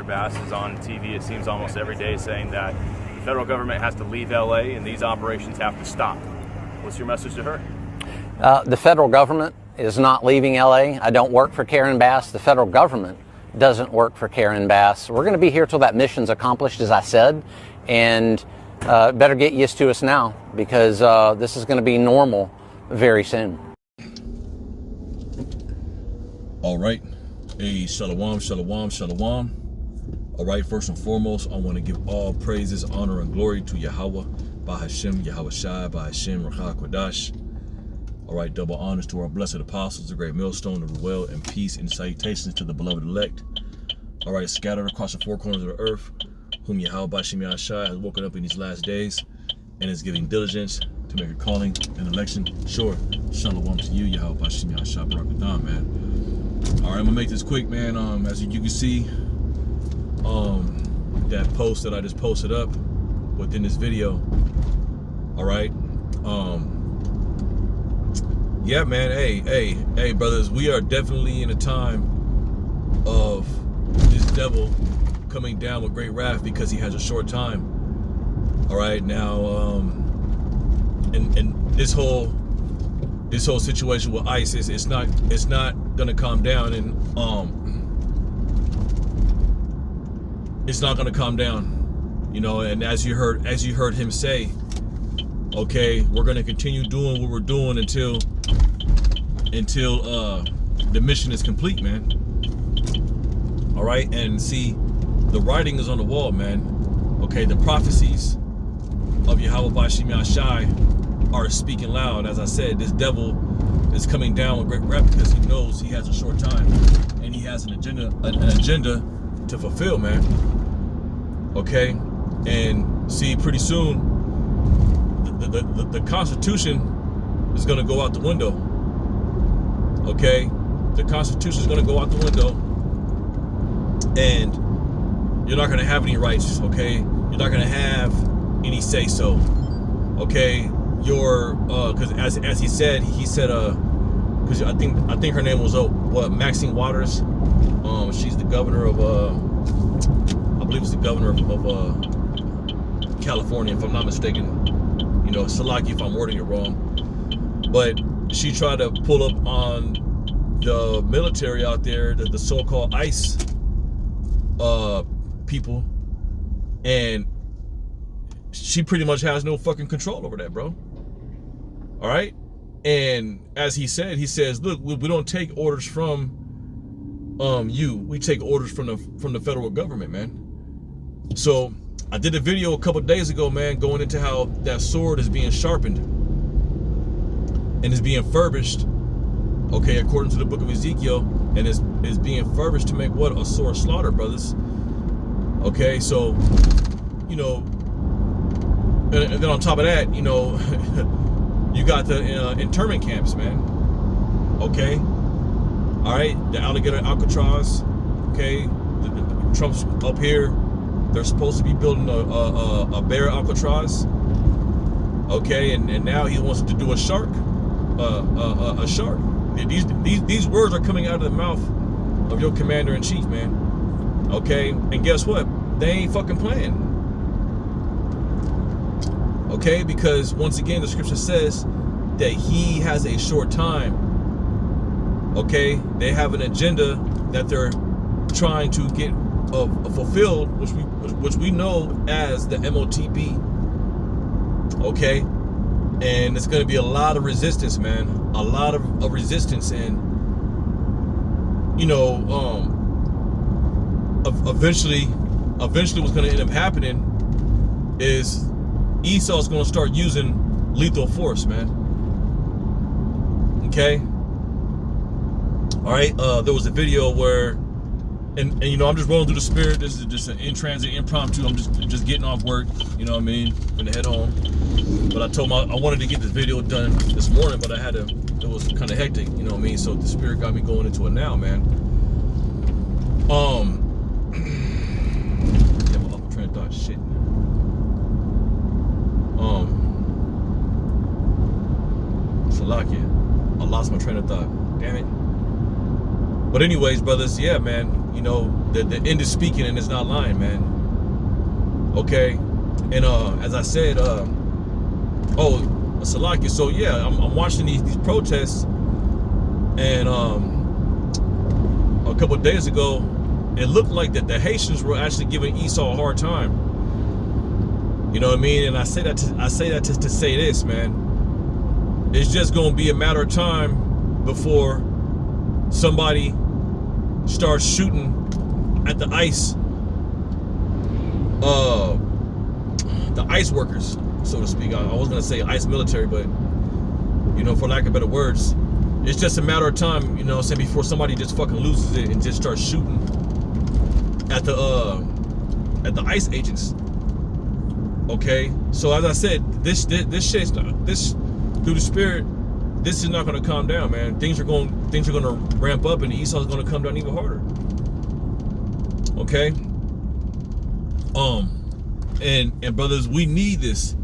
Karen Bass is on TV, it seems almost every day, saying that the federal government has to leave LA and these operations have to stop. What's your message to her? The federal government is not leaving LA. I don't work for Karen Bass. The federal government doesn't work for Karen Bass. We're going to be here till that mission's accomplished, as I said, and better get used to us now, because this is going to be normal very soon. All right. Hey, shalom, shalom, shalom. All right, first and foremost, I want to give all praises, honor, and glory to Yahweh, Bahashem, Yahweh Shai, Bahashem, Rachah Kodash. All right, double honors to our blessed apostles, the great millstone, the Ruel, and peace and salutations to the beloved elect. All right, scattered across the four corners of the earth, whom Yahweh Bahashem Yahweh Shai has woken up in these last days and is giving diligence to make a calling and election sure. Shalom to you, Yahweh Bahashem Yahweh Shai, Barakatam, man. All right, I'm gonna make this quick, man. As you can see, that post that I just posted up within this video. All right. Yeah, man. Hey, brothers. We are definitely in a time of this devil coming down with great wrath because he has a short time. All right, now, and this whole situation with ISIS, it's not gonna calm down, and it's not gonna calm down, you know. And as you heard him say, okay, we're gonna continue doing what we're doing until the mission is complete, man. All right, and see, the writing is on the wall, man. Okay, the prophecies of Yahweh Bahashem Yahweh Shai are speaking loud. As I said, this devil is coming down with great wrath because he knows he has a short time and he has an agenda to fulfill, man. Okay, and see, pretty soon the Constitution is gonna go out the window. Okay, the Constitution is gonna go out the window, and you're not gonna have any rights. Okay, you're not gonna have any say so. Okay, your because as he said, because I think her name was Maxine Waters. She's the governor of I believe it's the governor of California, if I'm not mistaken. You know, Salaki if I'm wording it wrong. But she tried to pull up on the military out there, the so-called ICE people, and she pretty much has no fucking control over that, bro. All right? And as he says, look, we don't take orders from you. We take orders from the federal government, man. So I did a video a couple days ago, man, going into how that sword is being sharpened and is being furbished, okay, according to the book of Ezekiel, and is being furbished to make what? A sword slaughter, brothers. Okay, so, you know, and then on top of that, you know, you got the internment camps, man. Okay, all right, the alligator Alcatraz. Okay, the Trump's up here. They're supposed to be building a bear Alcatraz. Okay, and now he wants to do a shark. A shark. These words are coming out of the mouth of your commander-in-chief, man. Okay, and guess what? They ain't fucking playing. Okay, because once again, the scripture says that he has a short time. Okay, they have an agenda that they're trying to get fulfilled, which we know as the MOTP. Okay, and it's going to be a lot of resistance, man. A lot of resistance, and you know, eventually what's going to end up happening is Esau's going to start using lethal force, man. Okay. All right. There was a video where, and you know, I'm just rolling through the spirit. This is just an in-transit impromptu. I'm just getting off work. You know what I mean? Gonna head home. But I told him I wanted to get this video done this morning, but I had to. It was kind of hectic. You know what I mean? So the spirit got me going into it now, man. Yeah, my awful train of thought. Shit. Salakia. I lost my train of thought. Damn it. But anyways, brothers, yeah, man. you know, the end is speaking and it's not lying, man. Okay, and as I said, Salaki. So yeah, I'm watching these protests, and a couple of days ago, it looked like that the Haitians were actually giving Esau a hard time. You know what I mean? And I say that to say this, man. It's just gonna be a matter of time before somebody starts shooting at the ICE workers, so to speak. I was gonna say ICE military, but you know, for lack of better words, it's just a matter of time, you know what I'm saying, before somebody just fucking loses it and just starts shooting at the ICE agents. Okay, so as I said, this shit's not, this through the spirit, this is not going to calm down, man. Things are going to ramp up, and Esau's going to come down even harder. Okay, and brothers, we need this.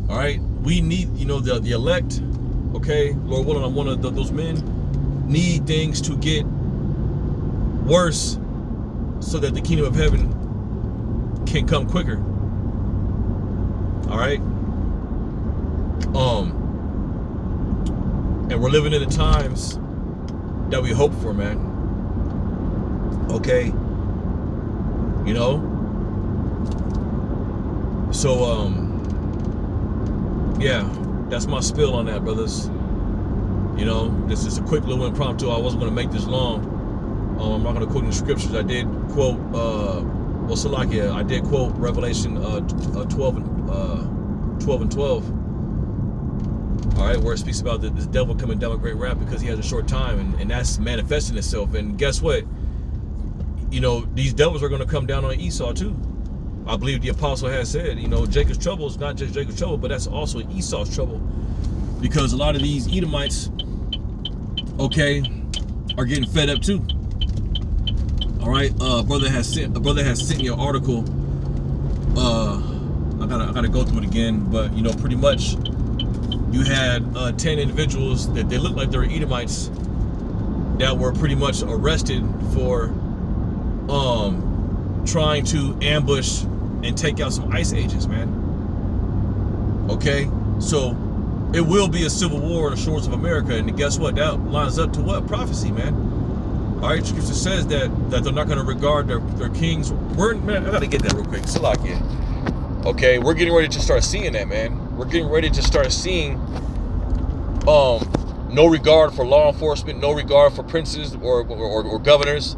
All right, we need, you know, the elect. Okay, Lord willing, I'm one of those men. Need things to get worse so that the kingdom of heaven can come quicker. All right. And we're living in the times that we hope for, man. Okay. You know? So, yeah, that's my spill on that, brothers. You know, this is a quick little impromptu. I wasn't going to make this long. I'm not going to quote any scriptures. I did quote, Salakia, I did quote Revelation 12 and 12. All right, where it speaks about this devil coming down with great wrath because he has a short time, and that's manifesting itself. And guess what? You know, these devils are going to come down on Esau too. I believe the apostle has said, you know, Jacob's trouble is not just Jacob's trouble, but that's also Esau's trouble, because a lot of these Edomites, okay, are getting fed up too. All right, brother has sent me an article. I gotta go through it again, but you know, pretty much, you had 10 individuals that they looked like they were Edomites that were pretty much arrested for trying to ambush and take out some ICE agents, man. Okay, so it will be a civil war on the shores of America, and guess what? That lines up to what? Prophecy, man. All right, Scripture says that they're not going to regard their kings. Man, I got to get that real quick. Salakia. Okay, we're getting ready to start seeing that, man. We're getting ready to start seeing no regard for law enforcement, no regard for princes or governors,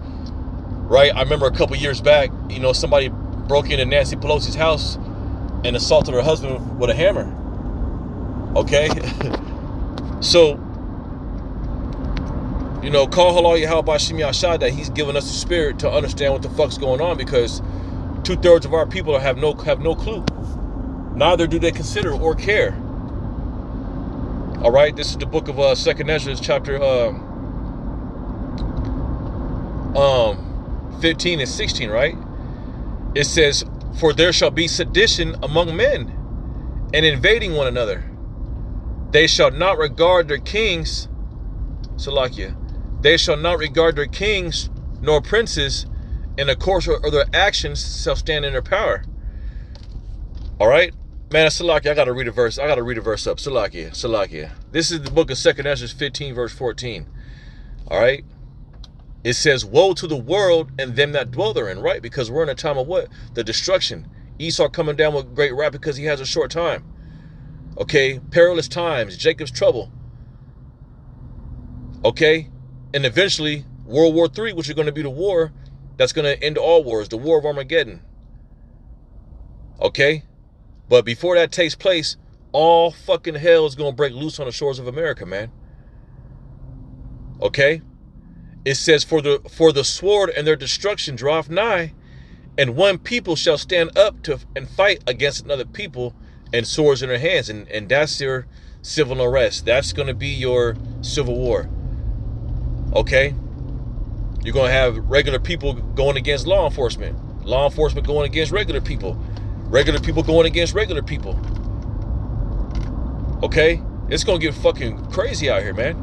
right? I remember a couple years back, you know, somebody broke into Nancy Pelosi's house and assaulted her husband with a hammer. Okay, so, you know, call halal Yahweh Shem Yashad, that he's given us the spirit to understand what the fuck's going on, because 2/3 of our people have no clue. Neither do they consider or care. All right, this is the book of 2nd Ezra, chapter 15 and 16, right? It says, "For there shall be sedition among men, and invading one another. They shall not regard their kings," Salakia, "they shall not regard their kings nor princes, and the course of their actions shall stand in their power." All right, man, Salakia, I gotta read a verse up. Salakia. This is the book of 2nd Ezra 15, verse 14. All right, it says, "Woe to the world and them that dwell therein," right? Because we're in a time of what? The destruction. Esau coming down with great wrath because he has a short time. Okay, perilous times, Jacob's trouble. Okay, and eventually World War III, which is going to be the war that's going to end all wars, the War of Armageddon. Okay, but before that takes place, all fucking hell is going to break loose on the shores of America, man. Okay, it says, for the sword and their destruction draweth nigh, and one people shall stand up to and fight against another people, and swords in their hands," and that's your civil unrest. That's going to be your civil war. Okay, you're going to have regular people going against law enforcement going against regular people going against regular people. Okay, it's going to get fucking crazy out here, man.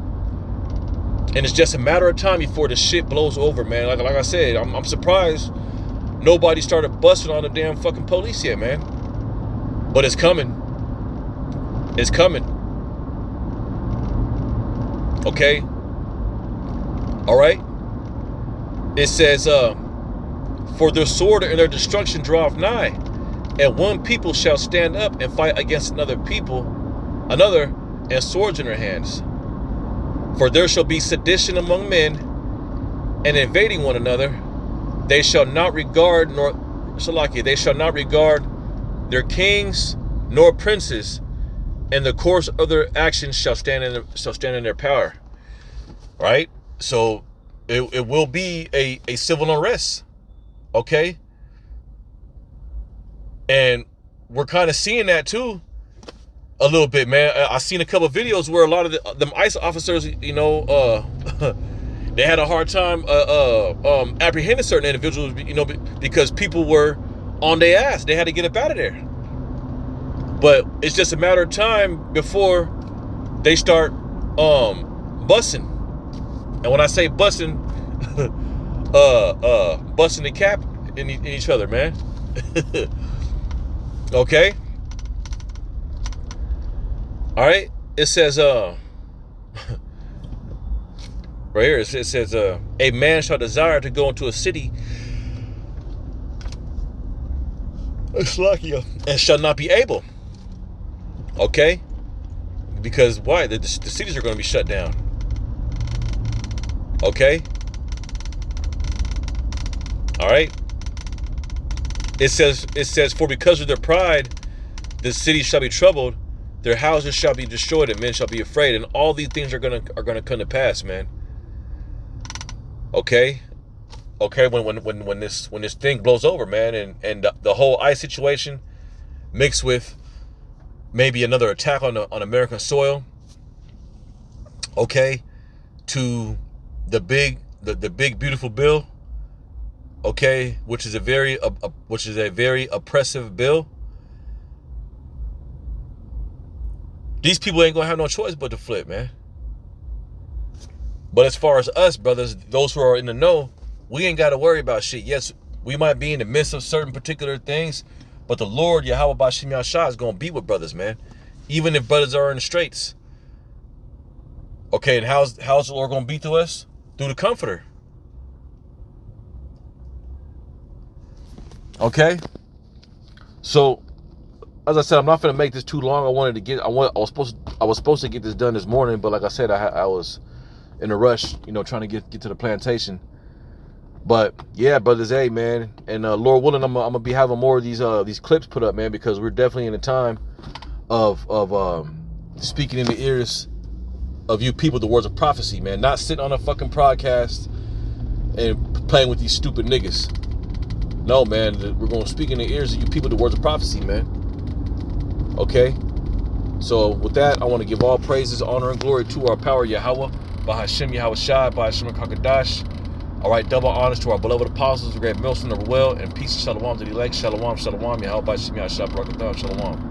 And it's just a matter of time before the shit blows over, man. Like I said, I'm surprised nobody started busting on the damn fucking police yet, man. But it's coming. It's coming. Okay? All right? It says, for their sword and their destruction draweth nigh, and one people shall stand up and fight against another, and swords in their hands. For there shall be sedition among men, and invading one another. They shall not regard they shall not regard their kings nor princes, and the course of their actions shall stand in their power. Right? So it will be a civil unrest. Okay? And we're kind of seeing that too a little bit, man. I've seen a couple of videos where a lot of them ICE officers, you know, they had a hard time apprehending certain individuals, you know, because people were on their ass. They had to get up out of there. But it's just a matter of time before they start busting. And when I say busting, busting the cap in each other, man. Okay? All right? It says, right here, it says, a man shall desire to go into a city and shall not be able. Okay? Because why? The cities are going to be shut down. Okay? All right? It says, for because of their pride, the city shall be troubled, their houses shall be destroyed, and men shall be afraid. And all these things are gonna come to pass, man. Okay? Okay, when this thing blows over, man, and the whole ICE situation mixed with maybe another attack on American soil, okay, to the big beautiful bill, okay, which is a very oppressive bill. These people ain't gonna have no choice but to flip, man. But as far as us, brothers, those who are in the know, we ain't got to worry about shit. Yes, we might be in the midst of certain particular things, but the Lord, Yahweh Bashim Yahshua, is gonna be with brothers, man. Even if brothers are in the straits. Okay, and how's the Lord gonna be to us? Through the Comforter. Okay? So, as I said, I'm not gonna make this too long. I was supposed to get this done this morning, but like I said, I was in a rush, you know, trying to get to the plantation. But yeah, brothers, hey, man, and Lord willing, I'm gonna be having more of these clips put up, man, because we're definitely in a time of speaking in the ears of you people the words of prophecy, man. Not sitting on a fucking podcast and playing with these stupid niggas. No, man, we're gonna speak in the ears of you people the words of prophecy, man. Okay? So with that, I want to give all praises, honor, and glory to our power, Yahweh, Bahashem Yahweh Shai, Bahashem Kakadash. All right, double honors to our beloved apostles, the great millstone of well, and peace and shalom to the elect. Shalom, shalom, Yahweh, Bahashem Yahweh Shai, Barakatam, shalom.